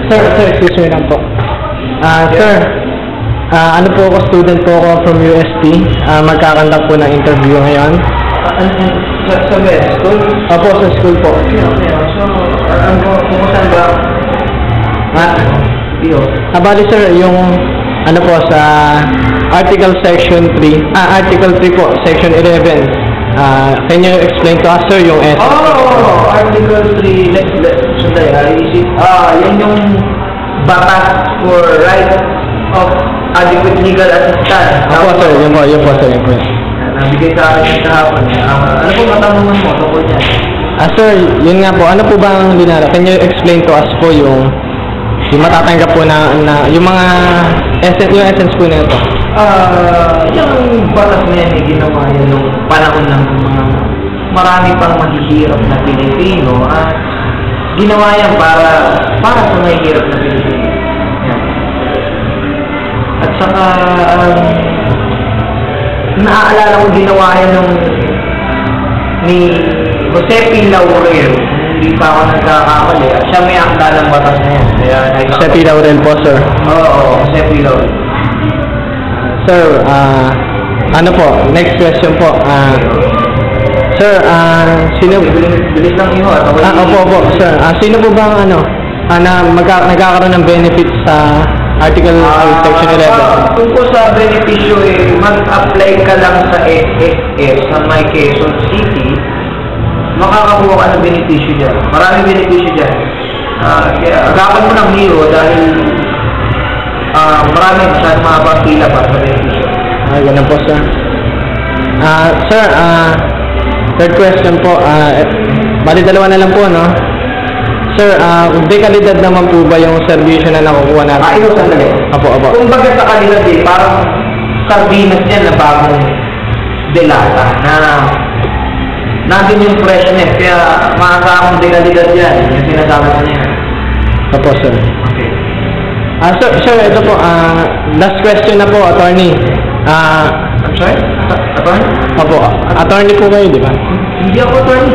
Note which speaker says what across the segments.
Speaker 1: Sir, excuse me lang po. Sir, ano po ako, student po ako from UST. Magkakandak po ng interview ngayon.
Speaker 2: Sa best school?
Speaker 1: Opo, sa school po.
Speaker 2: Okay. So, kung saan ba?
Speaker 1: Bali sir, yung ano po sa Article Section 3, Article 3 po, Section 11. Can you explain to us, sir, yung essence?
Speaker 2: Article 3, yan yung batas for right of adequate legal assistance.
Speaker 1: Opo sir, yun po sir.
Speaker 2: Nabigay sa akin kahapon. Ano po matanungan mo tungkol niya?
Speaker 1: Sir, yun nga po, ano po ba ang dinara? Can you explain to us po yung matatanggap po na yung mga essence po na ito?
Speaker 2: Yung batas na yan, ginawa yan nung panahon ng mga marami pang maghihirap na Pilipino at ginawa yan para sa mahihirap na Pilipino. Yan. At saka naaalala ko ginawa yan nung ni Jose P. Laurel. Hindi pa ako nagkakamali. At siya may akda ng batas na yan.
Speaker 1: Jose P. Laurel po, sir.
Speaker 2: Oo, Jose P. Laurel.
Speaker 1: Sir, ano po, next question po. Sir, sino...
Speaker 2: Bilis lang iyo.
Speaker 1: Opo, sir. Sino po bang nagkakaroon ng benefits sa Article Section 11?
Speaker 2: Kung po sa benepisyo, mag-apply ka lang sa SSS sa may Quezon City, makakakuha ka ng benepisyo dyan. Maraming benepisyo dyan. Agapan mo ng hero dahil maraming saan mga pila pa sa benepisyo.
Speaker 1: Ganun po, sir. Sir, third question po. Bali dalawa na lang po, no? Sir, de kalidad naman po ba yung servisyo na nakukuha natin?
Speaker 2: Ito sandali.
Speaker 1: Opo.
Speaker 2: Kung baga sa kalidad parang sardinas yan na bagong delata na nandun yung freshness, kaya makakakong de kalidad yan, yung sinasabi ko niya.
Speaker 1: Opo, sir.
Speaker 2: Okay.
Speaker 1: Sir, ito po, last question na po, attorney.
Speaker 2: I'm sorry? Attorney?
Speaker 1: Opo, attorney po kayo, di ba?
Speaker 2: Hindi ako attorney.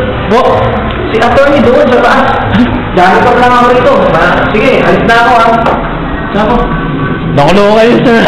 Speaker 2: Si attorney doon sa taas. Dahil pa lang ako rito. Sige, alis na ako ha. Saan ako?
Speaker 1: Nakulo kayo, sir.